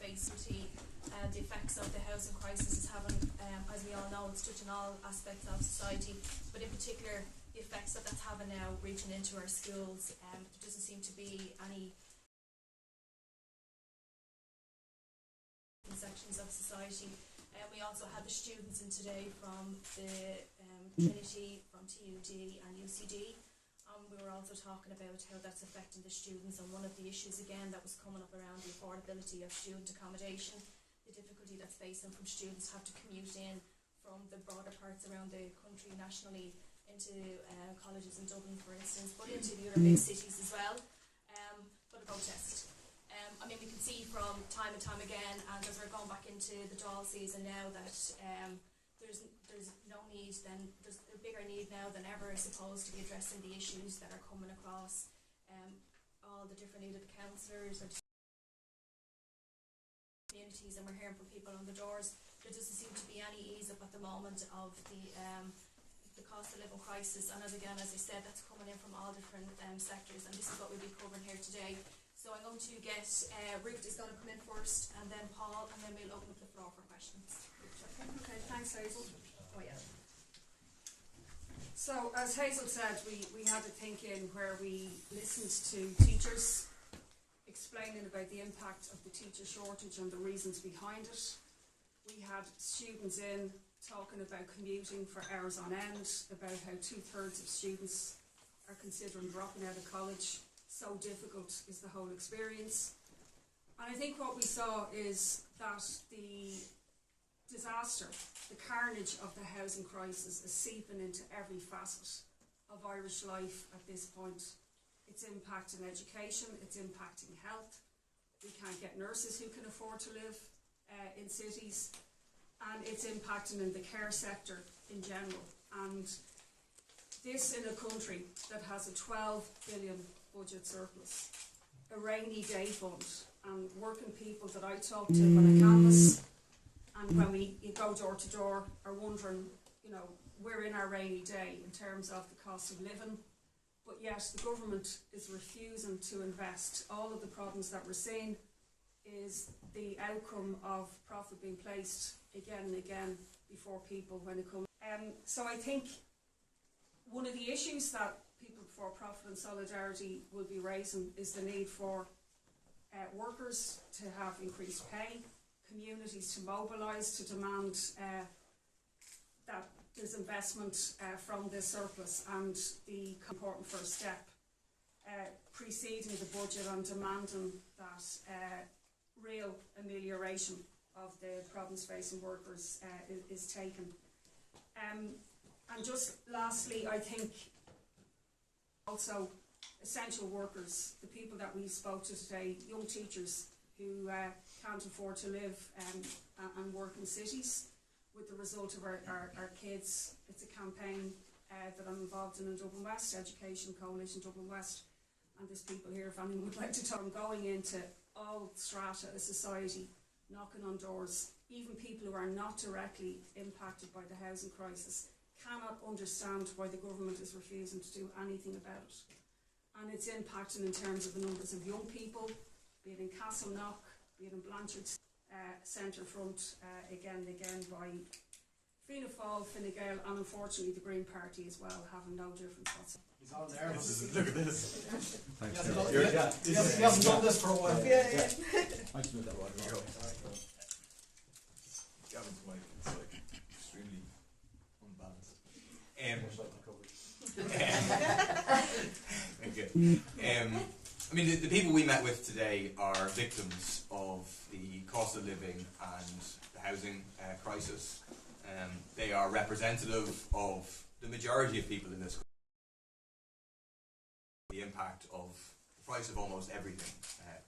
face the effects of the housing crisis is having, as we all know, it's touching all aspects of society, but in particular the effects that that's having now reaching into our schools. There doesn't seem to be any sections of society. We also had the students in today from the Trinity, from TUD and UCD. We were also talking about how that's affecting the students, and one of the issues again that was coming up around the affordability of student accommodation, the difficulty that's facing from students who have to commute in from the broader parts around the country nationally into colleges in Dublin, for instance, but into the other big cities as well. But a protest. I mean, we can see from time and time again, and as we're going back into the Dáil season now, that there's no need, then there's a bigger need now than ever, I suppose, to be addressing the issues that are coming across all the different needed councillors or communities, and we're hearing from people on the doors. There doesn't seem to be any ease up at the moment of the cost of living crisis, and as I said, that's coming in from all different sectors, and this is what we'll be covering here today. So I'm going to get, Ruth is going to come in first, and then Paul, and then we'll open up the floor for questions. Okay, thanks Hazel. Oh yeah. So as Hazel said, we had a think in where we listened to teachers explaining about the impact of the teacher shortage and the reasons behind it. We had students in talking about commuting for hours on end, about how 2/3 of students are considering dropping out of college. So difficult is the whole experience. And I think what we saw is that the disaster, the carnage of the housing crisis is seeping into every facet of Irish life at this point. It's impacting education, it's impacting health. We can't get nurses who can afford to live in cities, and it's impacting in the care sector in general. And this in a country that has a 12 billion budget surplus, a rainy day fund, and working people that I talk to when I canvass and when we go door to door are wondering, you know, we're in our rainy day in terms of the cost of living, but yet the government is refusing to invest. All of the problems that we're seeing is the outcome of profit being placed again and again before people when it comes. So I think one of the issues that people for profit and solidarity will be raising is the need for workers to have increased pay, communities to mobilise, to demand that there's investment from this surplus, and the important first step preceding the budget on demanding that real amelioration of the problems facing workers is taken. And just lastly, I think also essential workers, the people that we spoke to today, young teachers who can't afford to live and work in cities with the result of our kids. It's a campaign that I'm involved in Dublin West, Education Coalition Dublin West, and there's people here if anyone would like to talk. I'm going into all strata of society, knocking on doors. Even people who are not directly impacted by the housing crisis cannot understand why the government is refusing to do anything about it. And it's impacting in terms of the numbers of young people, be it in Castleknock, be it in Blanchard's centre front, again and again by Fianna Fáil, Fine Gael, and unfortunately the Green Party as well, having no difference whatsoever. He's on there. Look at this. Thanks. He hasn't done this for a while. Yeah. I just moved that one. Gavin's mic is like extremely unbalanced. Thank you. I mean, the people we met with today are victims of the cost of living and the housing crisis. They are representative of the majority of people in this country. The impact of the price of almost everything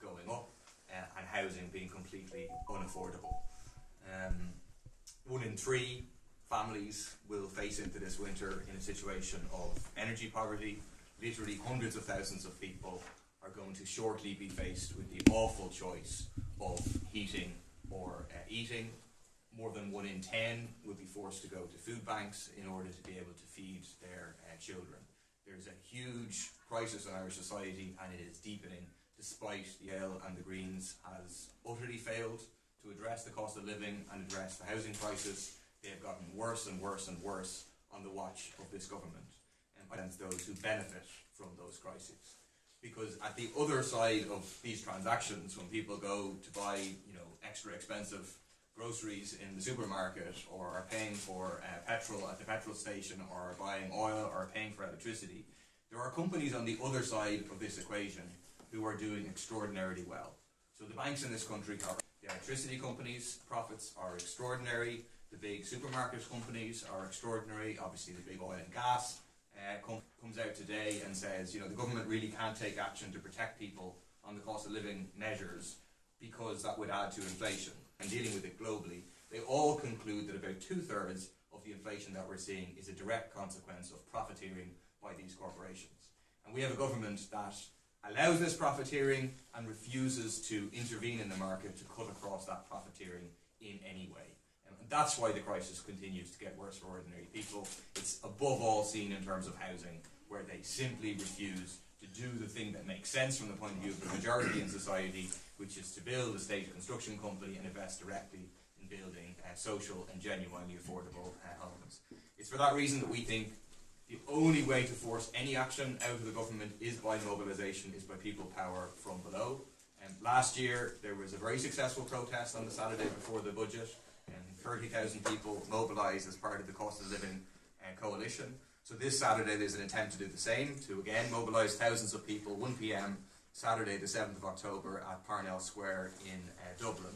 going up and housing being completely unaffordable. 1 in 3 families will face into this winter in a situation of energy poverty. Literally hundreds of thousands of people are going to shortly be faced with the awful choice of heating or eating. More than 1 in 10 will be forced to go to food banks in order to be able to feed their children. There's a huge crisis in Irish society, and it is deepening despite the Dáil and the Greens as utterly failed to address the cost of living and address the housing crisis. They have gotten worse and worse and worse on the watch of this government, and against those who benefit from those crises. Because at the other side of these transactions, when people go to buy, extra expensive groceries in the supermarket, or are paying for petrol at the petrol station, or are buying oil, or are paying for electricity, there are companies on the other side of this equation who are doing extraordinarily well. So the banks in this country, the electricity companies' profits are extraordinary. The big supermarket companies are extraordinary. Obviously, the big oil and gas comes out today and says, the government really can't take action to protect people on the cost of living measures because that would add to inflation. And dealing with it globally, they all conclude that about 2/3 of the inflation that we're seeing is a direct consequence of profiteering by these corporations. And we have a government that allows this profiteering and refuses to intervene in the market to cut across that profiteering in any way. And that's why the crisis continues to get worse for ordinary people. It's above all seen in terms of housing, where they simply refuse to do the thing that makes sense from the point of view of the majority in society, which is to build a state construction company and invest directly in building social and genuinely affordable homes. It's for that reason that we think the only way to force any action out of the government is by mobilisation, is by people power from below. Last year there was a very successful protest on the Saturday before the budget, and 30,000 people mobilised as part of the cost of living coalition. So this Saturday there's an attempt to do the same, to again mobilise thousands of people, 1 p.m, Saturday the 7th of October at Parnell Square in Dublin.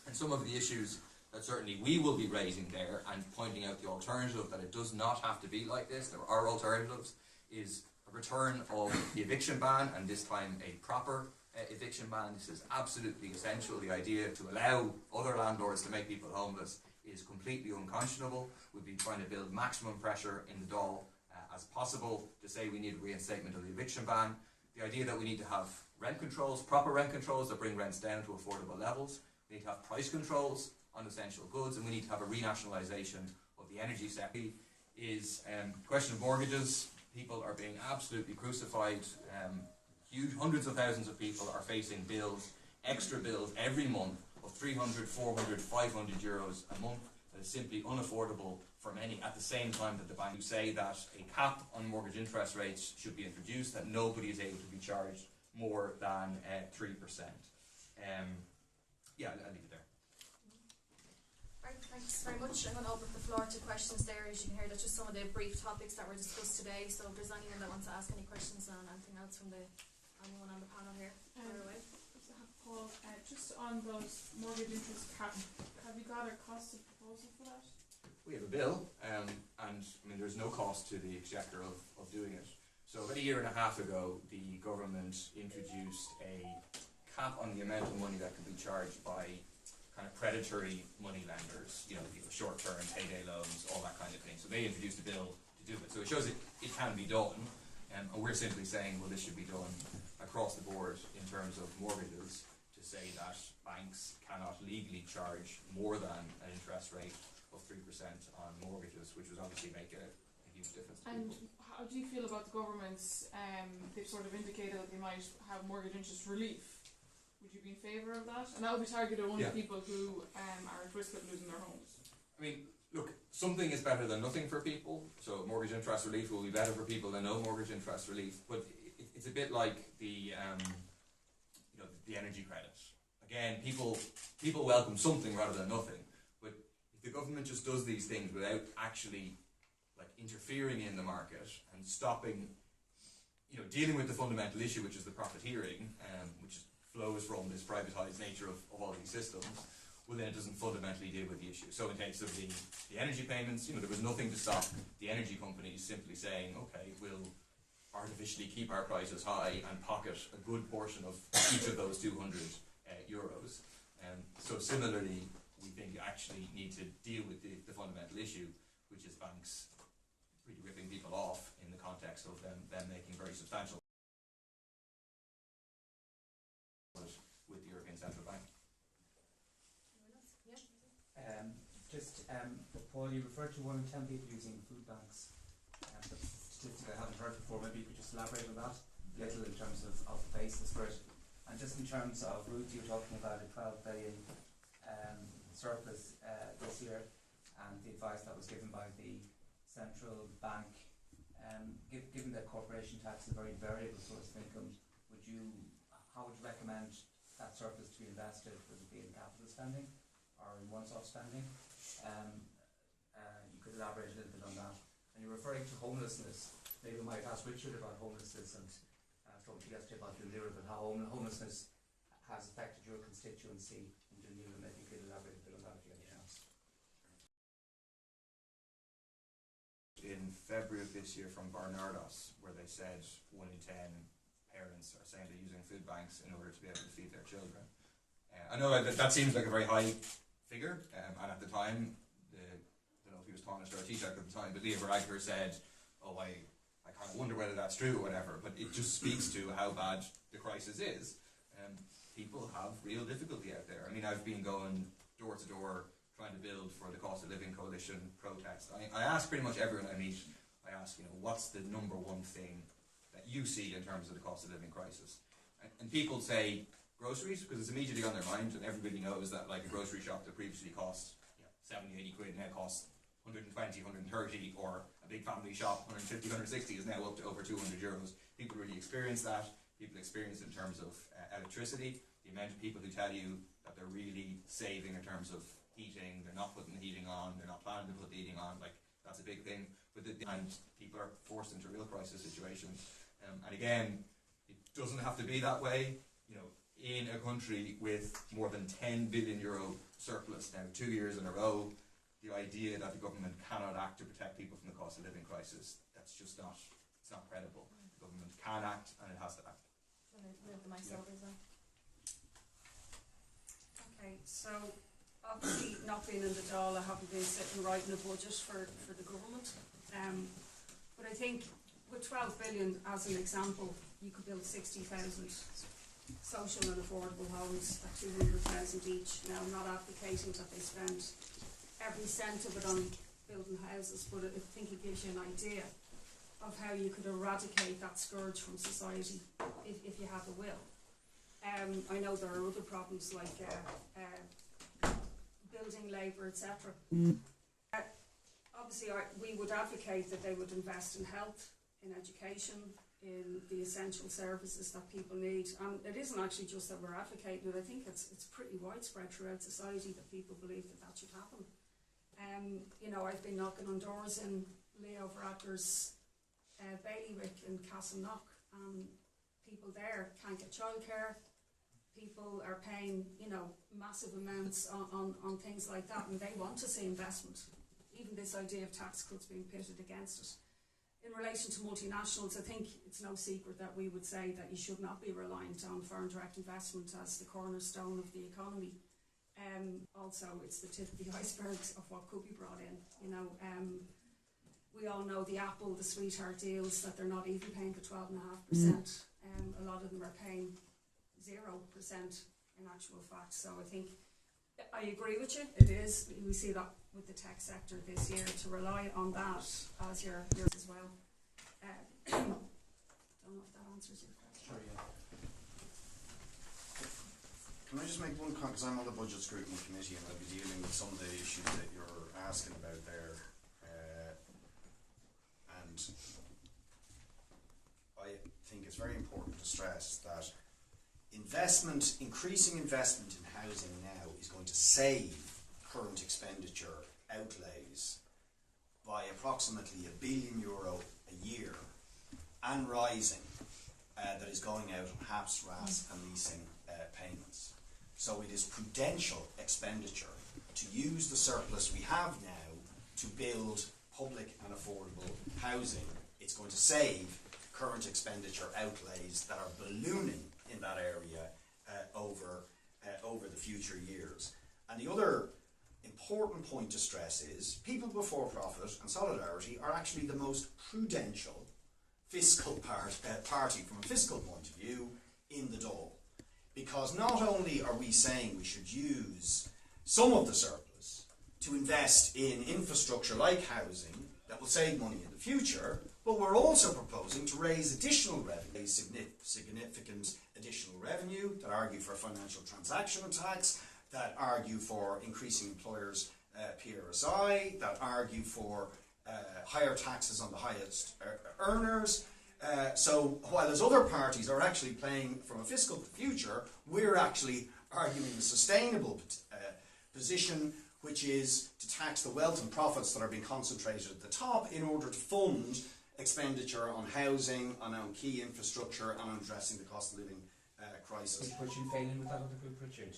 And some of the issues that certainly we will be raising there, and pointing out the alternative, that it does not have to be like this, there are alternatives, is a return of the eviction ban, and this time a proper eviction ban. This is absolutely essential. The idea to allow other landlords to make people homeless is completely unconscionable. We've been trying to build maximum pressure in the Dáil as possible to say we need a reinstatement of the eviction ban. The idea that we need to have rent controls, proper rent controls that bring rents down to affordable levels. We need to have price controls on essential goods, and we need to have a renationalisation of the energy sector. Is question of mortgages. People are being absolutely crucified. Huge hundreds of thousands of people are facing bills, extra bills every month of 300, 400, 500 euros a month. That is simply unaffordable for many, at the same time that the banks say that a cap on mortgage interest rates should be introduced, that nobody is able to be charged more than 3%. Yeah, I'll leave it there. Right, thanks very much. I'm going to open the floor to questions there. As you can hear, that's just some of the brief topics that were discussed today. So if there's anyone that wants to ask any questions on anything else from anyone on the panel here, fire away. Paul, just on those mortgage interest cap, have you got a costed proposal for that? We have a bill, and there's no cost to the exchequer of doing it. So about a year and a half ago, the government introduced a cap on the amount of money that can be charged by kind of predatory money lenders, people short-term, payday loans, all that kind of thing. So they introduced a bill to do it. So it shows it can be done, and we're simply saying, well, this should be done across the board in terms of mortgages, to say that banks cannot legally charge more than an interest rate of 3% on mortgages, which would obviously make a huge difference to and people. how do you feel about the government's, they've sort of indicated that they might have mortgage interest relief? Would you be in favour of that? And that would be targeted only people who are at risk of losing their homes. I mean, look, something is better than nothing for people, so mortgage interest relief will be better for people than no mortgage interest relief, but it's a bit like the energy credit. Again, people welcome something rather than nothing, but if the government just does these things without actually interfering in the market and stopping, dealing with the fundamental issue, which is the profiteering, which flows from this privatised nature of all these systems, well then it doesn't fundamentally deal with the issue. So in case of the energy payments, there was nothing to stop the energy companies simply saying, okay, we'll artificially keep our prices high and pocket a good portion of each of those 200 euros. So similarly, we think you actually need to deal with the fundamental issue, which is banks really ripping people off in the context of them making very substantial with the European Central Bank. Paul, you referred to 1 in 10 people using food banks. That's a statistic I haven't heard before. Maybe you could just elaborate on that a little in terms of the basis for it. And just in terms of Ruth, you're talking about a 12 billion surplus this year, and the advice that was given by the central bank. Given that corporation tax is a very variable source of income, how would you recommend that surplus to be invested? Would it be in capital spending or in one-off spending? You could elaborate a little bit on that. And you're referring to homelessness. Maybe we might ask Richard about homelessness and talk to you yesterday about Dunleer, but how homelessness has affected your constituency in Dunleer. Maybe you could elaborate a bit on that if you have a chance. In February of this year from Barnardos, where they said 1 in 10 parents are saying they're using food banks in order to be able to feed their children. I know that seems like a very high figure, and at the time, I don't know if he was Tánaiste or Taoiseach at the time, but Leo Varadkar said, I kind of wonder whether that's true or whatever, but it just speaks to how bad the crisis is. People have real difficulty out there. I mean, I've been going door to door trying to build for the Cost of Living Coalition protest. I ask pretty much everyone I meet, I ask, what's the number one thing that you see in terms of the cost of living crisis? And people say groceries, because it's immediately on their mind, and everybody knows that like a grocery shop that previously cost 70, 80 quid now costs 120, 130, or a big family shop, 150, 160 is now up to over 200 euros. People really experience that. People experience it in terms of electricity. The amount of people who tell you that they're really saving in terms of heating, they're not putting the heating on, they're not planning to put the heating on, like that's a big thing. But and people are forced into real crisis situations. And again, it doesn't have to be that way. In a country with more than 10 billion euro surplus now 2 years in a row, the idea that the government cannot act to protect people from the cost of living crisis, that's just not, it's not credible. The government can act and it has to act. Move the mics over as well. Okay, so obviously not being in the Dáil, I haven't been sitting writing a budget for the government. But I think with 12 billion as an example, you could build 60,000 social and affordable homes at 200,000 each. Now, I'm not advocating that they spend every cent of it on building houses, but I think it gives you an idea of how you could eradicate that scourge from society if you have the will. I know there are other problems like building labour, etc. Obviously, we would advocate that they would invest in health, in education, in the essential services that people need. And it isn't actually just that we're advocating it, I think it's pretty widespread throughout society that people believe that should happen. I've been knocking on doors in Leo Varadkar's bailiwick in Castleknock, and people there can't get childcare. People are paying, massive amounts on things like that, and they want to see investment. Even this idea of tax cuts being pitted against it. In relation to multinationals, I think it's no secret that we would say that you should not be reliant on foreign direct investment as the cornerstone of the economy. Also, it's the tip of the iceberg of what could be brought in. We all know the Apple, the sweetheart deals, that they're not even paying for 12.5%. A lot of them are paying 0% in actual fact. So I think I agree with you. It is. We see that with the tech sector this year, to rely on that as yours as well. Don't know if that answers your question. Sure, yeah. Can I just make one comment, because I'm on the Budget Scrutiny Committee and I'll be dealing with some of the issues that you're asking about there. And I think it's very important to stress that increasing investment in housing now is going to save current expenditure outlays by approximately €1 billion a year and rising, that is going out on HAPS, RAS and leasing payments. So it is prudential expenditure to use the surplus we have now to build public and affordable housing. It's going to save current expenditure outlays that are ballooning in that area over the future years. And the other important point to stress is people before profit and solidarity are actually the most prudential fiscal party from a fiscal point of view in the Dáil. Because not only are we saying we should use some of the surplus to invest in infrastructure like housing that will save money in the future, but we're also proposing to raise additional revenue, significant additional revenue, that argue for financial transaction tax, that argue for increasing employers' PRSI, that argue for higher taxes on the highest earners. So while there's other parties are actually playing from a fiscal future, we're actually arguing the sustainable position, which is to tax the wealth and profits that are being concentrated at the top in order to fund expenditure on housing, on key infrastructure, and on addressing the cost of living crisis. Would you fail in with that other group, Richard?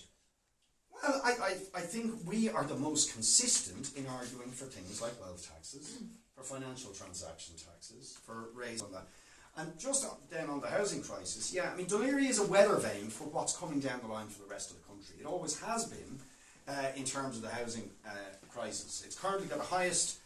Well, I think we are the most consistent in arguing for things like wealth taxes, for financial transaction taxes, for raising that. And just then on the housing crisis, yeah, I mean, Dáil is a weather vane for what's coming down the line for the rest of the country. It always has been in terms of the housing crisis. It's currently got the highest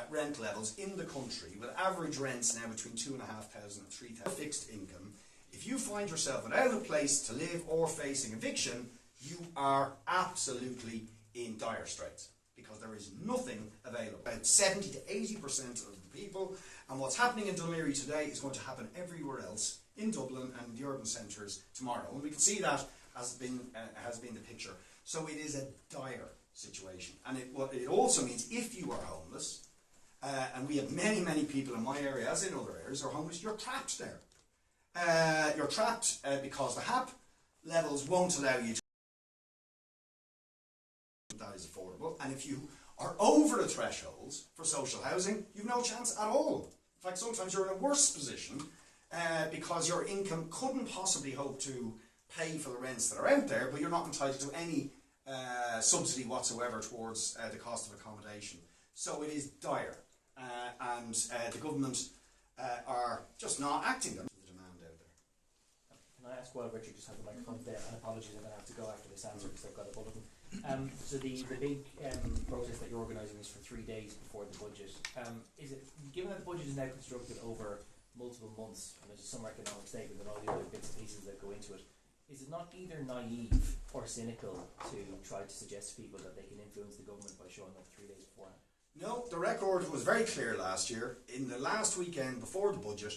rent levels in the country, with average rents now between 2,500 and 3,000 fixed income. If you find yourself without a place to live or facing eviction, you are absolutely in dire straits, because there is nothing available. About 70 to 80% of the people, and what's happening in Dunleary today is going to happen everywhere else in Dublin and the urban centres tomorrow. And we can see that has been the picture. So it is a dire situation. And what it also means, if you are homeless, and we have many people in my area, as in other areas, are homeless, you're trapped there. You're trapped because the HAP levels won't allow you to that is affordable, and if you are over the thresholds for social housing, you've no chance at all. In fact, sometimes you're in a worse position because your income couldn't possibly hope to pay for the rents that are out there, but you're not entitled to any subsidy whatsoever towards the cost of accommodation. So it is dire, and the government are just not acting on the demand out there. Can I ask while Richard just has the microphone there, and apologies, I'm going to have to go after this answer because I've got a bulletin. So the big protest that you're organising is for 3 days before the budget. Is it, given that the budget is now constructed over multiple months, and there's a summer economic statement and all the other bits and pieces that go into it, is it not either naive or cynical to try to suggest to people that they can influence the government by showing up 3 days beforehand? No, the record was very clear last year. In the last weekend before the budget,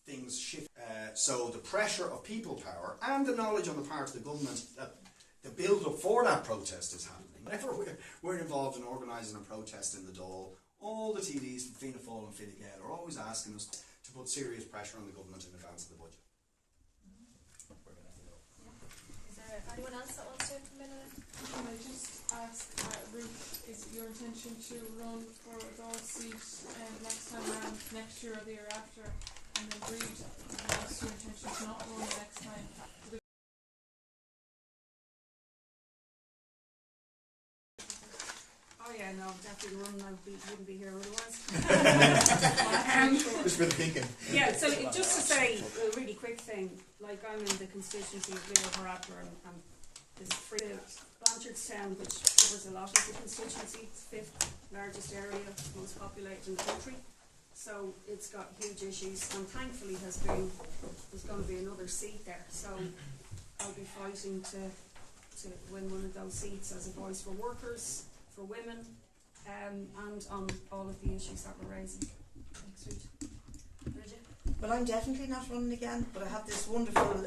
things shifted. So the pressure of people power and the knowledge on the part of the government that the build-up for that protest is happening. Whenever we're involved in organising a protest in the Dáil, all the TDs from Fianna Fáil and Fine Gael are always asking us to put serious pressure on the government in advance of the budget. Is there anyone else that wants to come in? Can I just ask, Ruth, is it your intention to run for a Dáil seat next time around, next year or the year after? And then Breed, what's your intention to not run next time? Oh yeah, no, definitely run. I wouldn't be here otherwise. Just for the thinking. Yeah, so just to say a really quick thing, like I'm in the constituency of Leo Harapper, and there's Blanchardstown, which covers a lot of the constituency. It's the 5th largest area, most populated in the country. So it's got huge issues, and thankfully there's going to be another seat there. So I'll be fighting to win one of those seats as a voice for workers, for women, and on all of the issues that we're raising. Next week. Bridget? Well, I'm definitely not running again, but I have this wonderful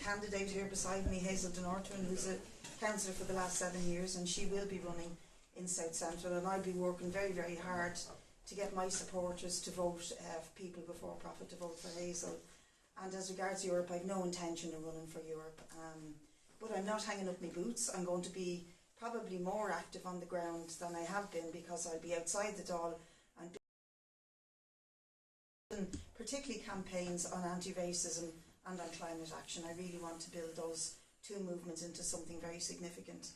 candidate here beside me, Hazel Denorton, who's a councillor for the last 7 years, and she will be running in South Central, and I'll be working very hard to get my supporters to vote People Before Profit to vote for Hazel. And as regards Europe, I've no intention of running for Europe, but I'm not hanging up my boots. I'm going to be probably more active on the ground than I have been, because I'll be outside the Dáil and particularly campaigns on anti-racism and on climate action. I really want to build those two movements into something very significant.